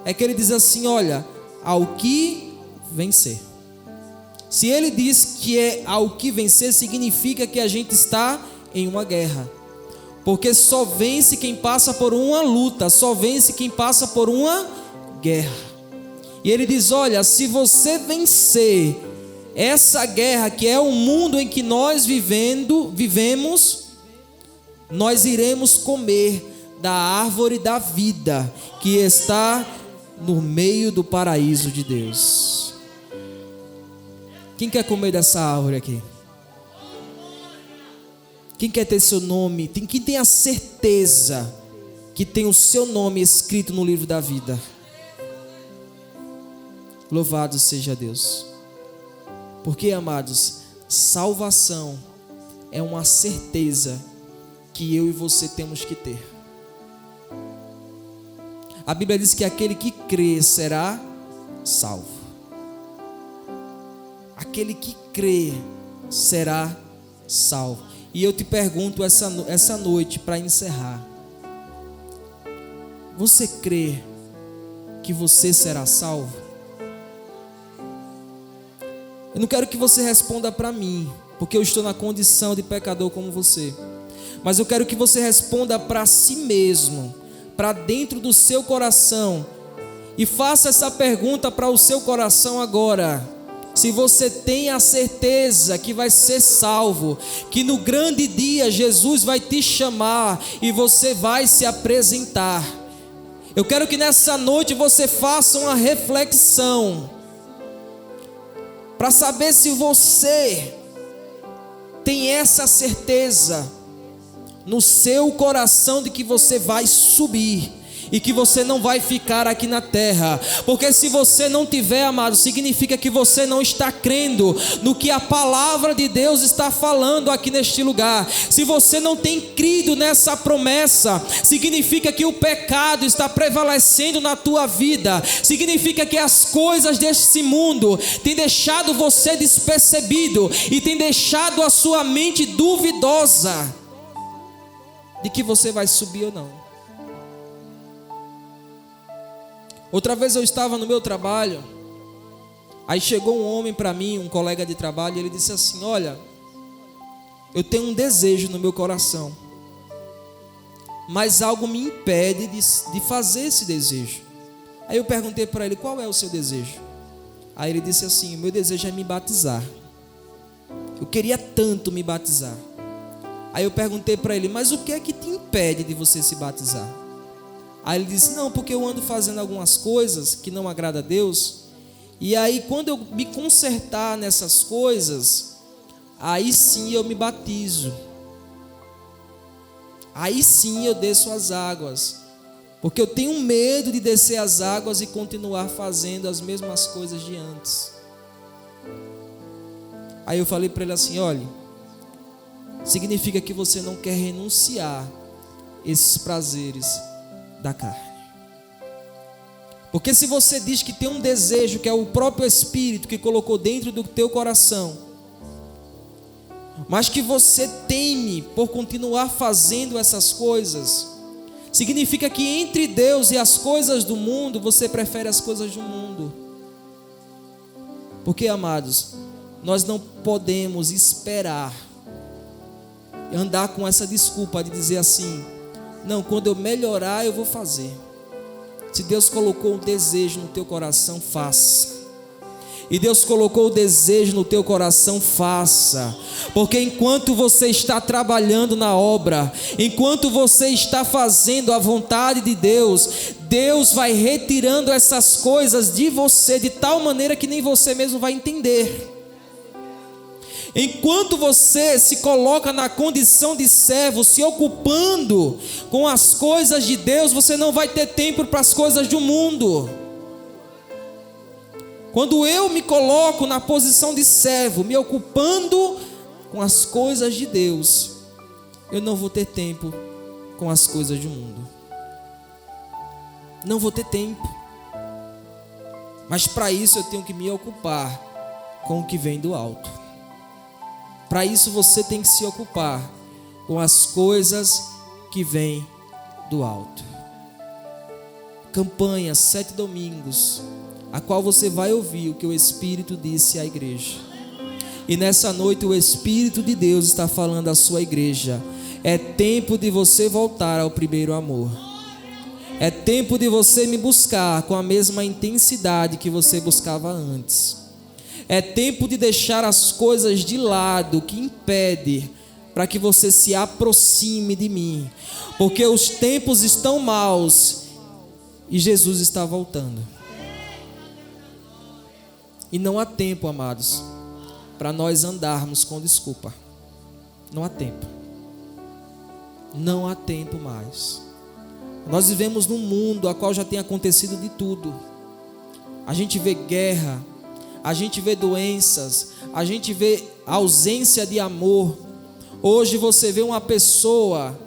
Speaker 1: é que ele diz assim: olha, ao que vencer. Se ele diz que é ao que vencer, significa que a gente está em uma guerra. Porque só vence quem passa por uma luta, só vence quem passa por uma guerra. E ele diz: olha, se você vencer essa guerra, que é o mundo em que nós vivemos, nós iremos comer da árvore da vida, que está no meio do paraíso de Deus. Quem quer comer dessa árvore aqui? Quem quer ter seu nome? Quem tem a certeza que tem o seu nome escrito no livro da vida? Louvado seja Deus. Porque, amados, salvação é uma certeza que eu e você temos que ter. A Bíblia diz que aquele que crê será salvo. Aquele que crê será salvo. E eu te pergunto essa noite, para encerrar: você crê que você será salvo? Eu não quero que você responda para mim, porque eu estou na condição de pecador como você. Mas eu quero que você responda para si mesmo, para dentro do seu coração, e faça essa pergunta para o seu coração agora. Se você tem a certeza que vai ser salvo, que no grande dia Jesus vai te chamar e você vai se apresentar. Eu quero que nessa noite você faça uma reflexão para saber se você tem essa certeza no seu coração de que você vai subir e que você não vai ficar aqui na terra. Porque se você não tiver, amado, significa que você não está crendo no que a palavra de Deus está falando aqui neste lugar. Se você não tem crido nessa promessa, significa que o pecado está prevalecendo na tua vida. Significa que as coisas deste mundo têm deixado você despercebido e têm deixado a sua mente duvidosa de que você vai subir ou não. Outra vez eu estava no meu trabalho, aí chegou um homem para mim, um colega de trabalho, e ele disse assim: olha, eu tenho um desejo no meu coração, mas algo me impede de fazer esse desejo. Aí eu perguntei para ele: qual é o seu desejo? Aí ele disse assim: o meu desejo é me batizar. Eu queria tanto me batizar. Aí eu perguntei para ele: mas o que é que te impede de você se batizar? Aí ele disse: não, porque eu ando fazendo algumas coisas que não agradam a Deus, e aí quando eu me consertar nessas coisas, aí sim eu me batizo, aí sim eu desço as águas, porque eu tenho medo de descer as águas e continuar fazendo as mesmas coisas de antes. Aí eu falei para ele assim: olha, significa que você não quer renunciar esses prazeres da carne. Porque se você diz que tem um desejo, que é o próprio Espírito que colocou dentro do teu coração, mas que você teme por continuar fazendo essas coisas, significa que entre Deus e as coisas do mundo, você prefere as coisas do mundo. Porque, amados, nós não podemos esperar andar com essa desculpa de dizer assim: não, quando eu melhorar eu vou fazer. Se Deus colocou um desejo no teu coração, faça. E Deus colocou o desejo no teu coração, faça. Porque enquanto você está trabalhando na obra, enquanto você está fazendo a vontade de Deus, Deus vai retirando essas coisas de você de tal maneira que nem você mesmo vai entender. Enquanto você se coloca na condição de servo, se ocupando com as coisas de Deus, você não vai ter tempo para as coisas do mundo. Quando eu me coloco na posição de servo, me ocupando com as coisas de Deus, eu não vou ter tempo com as coisas do mundo. Não vou ter tempo. Mas para isso eu tenho que me ocupar com o que vem do alto. Para isso você tem que se ocupar com as coisas que vêm do alto. Campanha 7 domingos, a qual você vai ouvir o que o Espírito disse à igreja. E nessa noite o Espírito de Deus está falando à sua igreja: é tempo de você voltar ao primeiro amor. É tempo de você me buscar com a mesma intensidade que você buscava antes. É tempo de deixar as coisas de lado que impedem para que você se aproxime de mim. Porque os tempos estão maus e Jesus está voltando. E não há tempo, amados, para nós andarmos com desculpa. Não há tempo. Não há tempo mais. Nós vivemos num mundo a qual já tem acontecido de tudo. A gente vê guerra, a gente vê doenças, a gente vê ausência de amor. Hoje você vê uma pessoa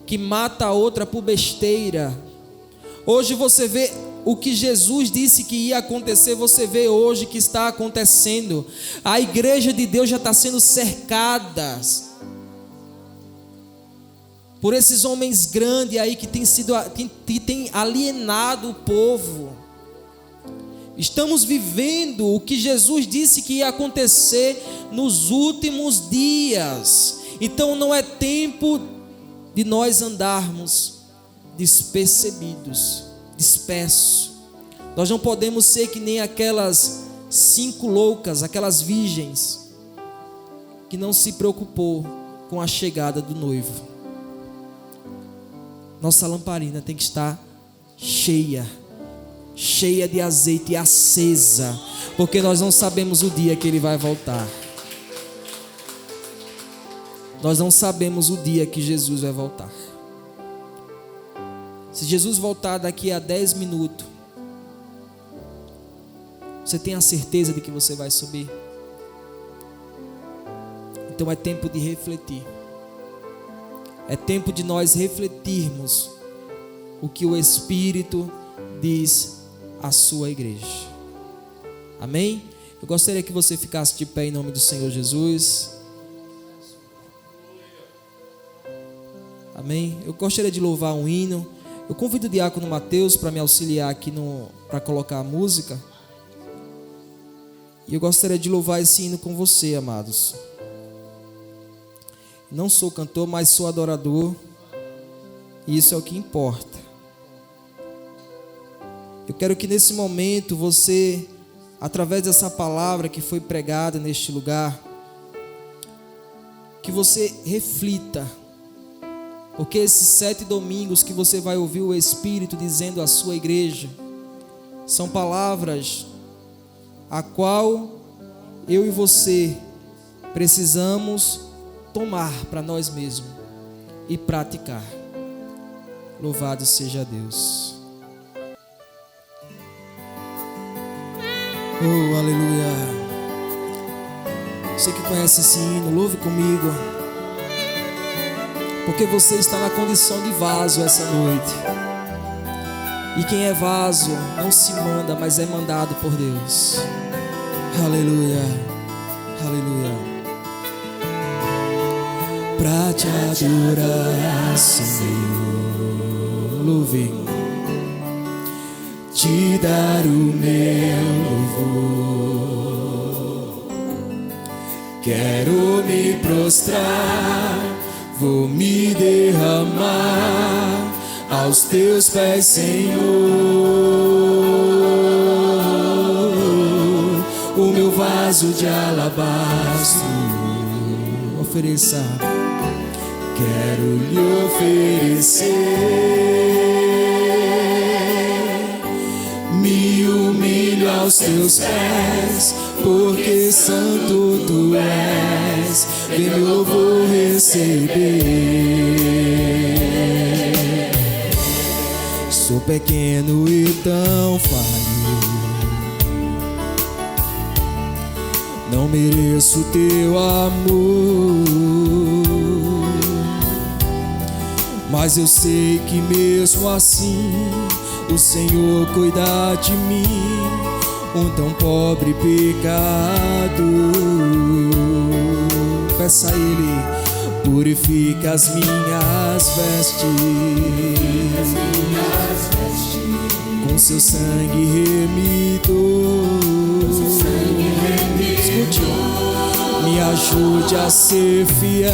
Speaker 1: que mata a outra por besteira. Hoje você vê o que Jesus disse que ia acontecer, você vê hoje que está acontecendo. A igreja de Deus já está sendo cercada por esses homens grandes aí que tem alienado o povo. Estamos vivendo o que Jesus disse que ia acontecer nos últimos dias. Então não é tempo de nós andarmos despercebidos, dispersos. Nós não podemos ser que nem aquelas 5 loucas, aquelas virgens que não se preocupou com a chegada do noivo. Nossa lamparina tem que estar cheia de azeite e acesa, porque nós não sabemos o dia que Ele vai voltar. Nós não sabemos o dia que Jesus vai voltar. Se Jesus voltar daqui a 10 minutos, você tem a certeza de que você vai subir? Então é tempo de refletir. É tempo de nós refletirmos o que o Espírito diz à sua igreja. Amém? Eu gostaria que você ficasse de pé em nome do Senhor Jesus. Amém? Eu gostaria de louvar um hino. Eu convido o diácono Mateus para me auxiliar aqui para colocar a música. E eu gostaria de louvar esse hino com você, amados. Não sou cantor, mas sou adorador. E isso é o que importa. Eu quero que nesse momento você, através dessa palavra que foi pregada neste lugar, que você reflita. Porque esses 7 domingos que você vai ouvir o Espírito dizendo à sua igreja, são palavras a qual eu e você precisamos tomar para nós mesmos e praticar. Louvado seja Deus. Oh, aleluia. Você que conhece esse hino, louve comigo. Porque você está na condição de vaso essa noite. E quem é vaso não se manda, mas é mandado por Deus. Aleluia, aleluia. Pra te adorar, Senhor, louve, te dar o meu louvor. Quero me prostrar, vou me derramar aos teus pés, Senhor. O meu vaso de alabastro ofereça, quero lhe oferecer. Me humilho aos teus pés, porque santo tu és, vem meu louvor receber. Sou pequeno e tão falho, não mereço teu amor, mas eu sei que mesmo assim o Senhor cuida de mim, um tão pobre pecado. Peça a Ele, purifica as minhas vestes, com seu sangue remidor. Escute, me ajude a ser fiel,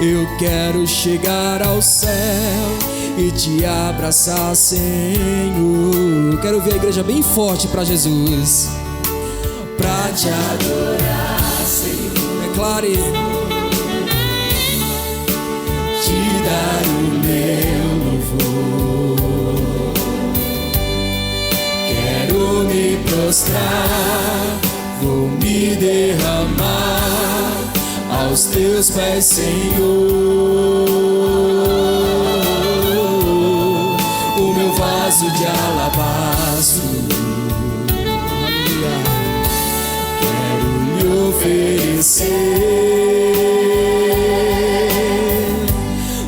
Speaker 1: eu quero chegar ao céu e te abraçar, Senhor. Quero ver a igreja bem forte para Jesus. Pra te adorar, Senhor. Declare. Te dar o meu louvor. Quero me prostrar, vou me derramar aos teus pés, Senhor. O meu vaso de alabastro, quero lhe oferecer.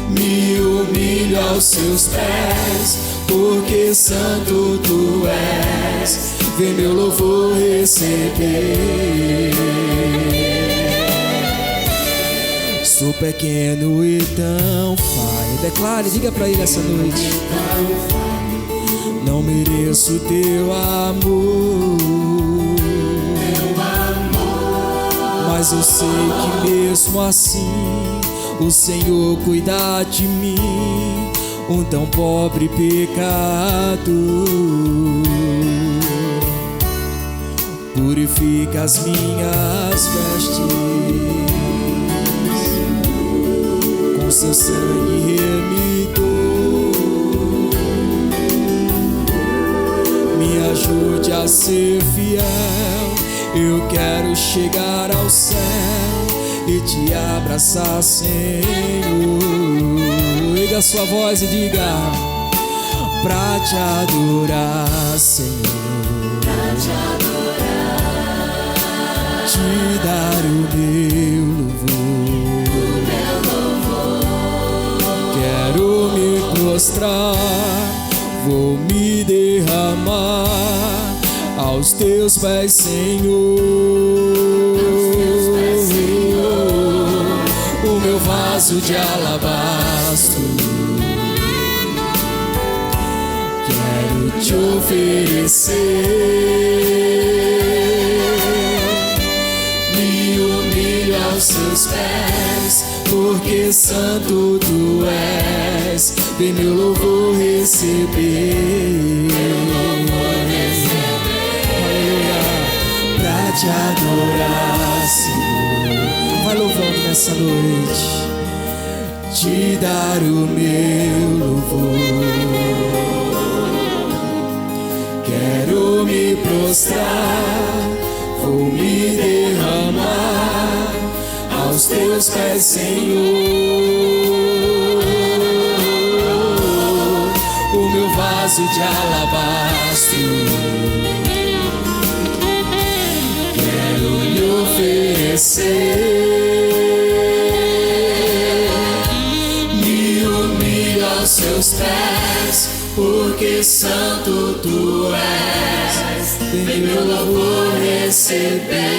Speaker 1: Me humilho aos seus pés, porque santo tu és, vem meu louvor receber. Sou pequeno e tão falho. Declare, diga pra Ele essa noite. Não mereço teu amor, mas eu sei que mesmo assim o Senhor cuida de mim, um tão pobre pecado. Purifica as minhas vestes, com seu sangue remidor. ser fiel. Eu quero chegar ao céu e te abraçar, Senhor. Liga a sua voz e diga: pra te adorar, Senhor,
Speaker 2: pra te adorar,
Speaker 1: te dar o meu louvor. Quero me prostrar, vou me derramar aos teus pés, Senhor. O meu vaso de alabastro quero te oferecer. Me humilho aos seus pés, porque santo tu és. Vem meu louvor receber. Aleluia. Pra te adorar, Senhor. Vai louvando nessa noite. Te dar o meu louvor. Quero me prostrar, vou me derramar aos teus pés, Senhor. O meu vaso de alabastro quero lhe oferecer. Me humilho aos seus pés, porque santo tu és. Vem meu louvor receber.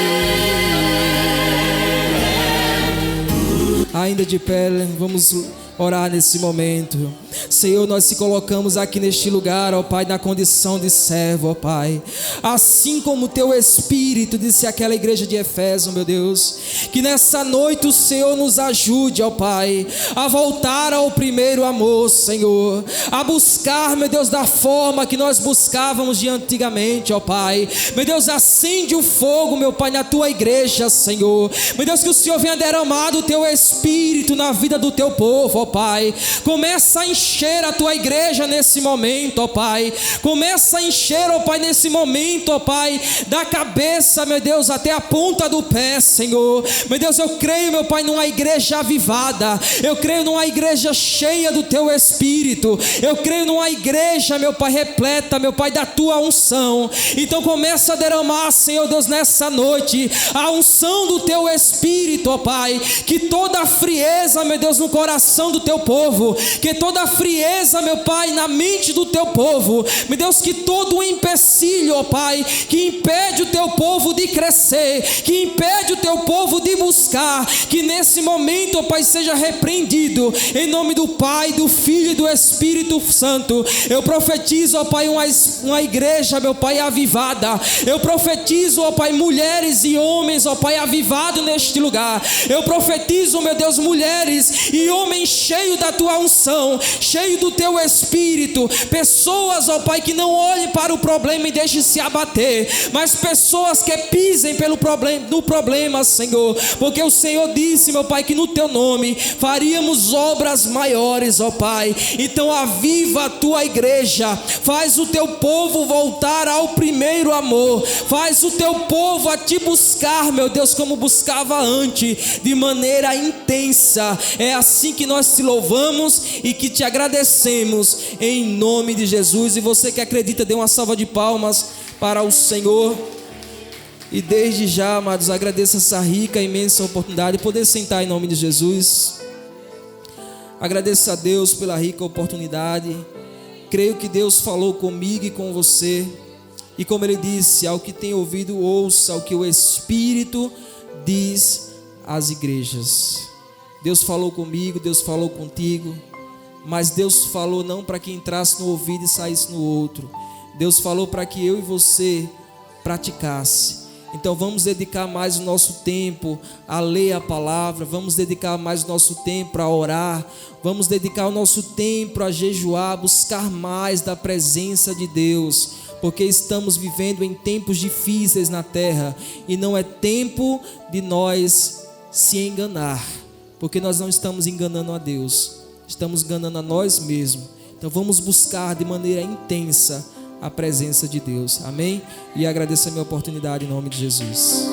Speaker 1: Ainda de pé, vamos orar nesse momento. Senhor, nós se colocamos aqui neste lugar, ó Pai, na condição de servo, ó Pai. Assim como o Teu Espírito disse àquela igreja de Efésio, meu Deus, que nessa noite o Senhor nos ajude, ó Pai, a voltar ao primeiro amor, Senhor, a buscar, meu Deus, da forma que nós buscávamos de antigamente, ó Pai. Meu Deus, acende o fogo, meu Pai, na Tua igreja, Senhor. Meu Deus, que o Senhor venha derramar o Teu Espírito na vida do Teu povo, ó Pai. Começa a encher a Tua igreja nesse momento, ó Pai. Começa a encher, ó Pai, nesse momento, ó Pai, da cabeça, meu Deus, até a ponta do pé, Senhor. Meu Deus, eu creio, meu Pai, numa igreja avivada. Eu creio numa igreja cheia do Teu Espírito. Eu creio numa igreja, meu Pai, repleta, meu Pai, da Tua unção. Então começa a derramar, Senhor Deus, nessa noite, a unção do Teu Espírito, ó Pai. Que toda a frieza, meu Deus, no coração do Teu povo, que toda a frieza, meu Pai, na mente do Teu povo, meu Deus, que todo o empecilho, ó Pai, que impede o Teu povo de crescer, que impede o Teu povo de buscar, que nesse momento, ó Pai, seja repreendido, em nome do Pai, do Filho e do Espírito Santo. Eu profetizo, ó Pai, uma igreja, meu Pai, avivada. Eu profetizo, ó Pai, mulheres e homens, ó Pai, avivados neste lugar. Eu profetizo, meu Deus, mulheres e homens cheios da Tua unção, cheio do Teu Espírito, pessoas, ó Pai, que não olhem para o problema e deixem se abater, mas pessoas que pisem no problema, Senhor, porque o Senhor disse, meu Pai, que no Teu nome faríamos obras maiores, ó Pai. Então aviva a Tua igreja, faz o Teu povo voltar ao primeiro amor, faz o Teu povo a Te buscar, meu Deus, como buscava antes, de maneira intensa. É assim que nós Te louvamos e que Te agradecemos, em nome de Jesus. E você que acredita, dê uma salva de palmas para o Senhor. E desde já, amados, agradeço essa rica, imensa oportunidade de poder sentar em nome de Jesus. Agradeço a Deus pela rica oportunidade. Creio que Deus falou comigo e com você. E como Ele disse, ao que tem ouvido, ouça o que o Espírito diz às igrejas. Deus falou comigo, Deus falou contigo. Mas Deus falou não para que entrasse no ouvido e saísse no outro. Deus falou para que eu e você praticasse. Então vamos dedicar mais o nosso tempo a ler a palavra, vamos dedicar mais o nosso tempo a orar, vamos dedicar o nosso tempo a jejuar, buscar mais da presença de Deus, porque estamos vivendo em tempos difíceis na terra e não é tempo de nós se enganar, porque nós não estamos enganando a Deus, estamos enganando a nós mesmos. Então vamos buscar de maneira intensa a presença de Deus. Amém? E agradeço a minha oportunidade em nome de Jesus.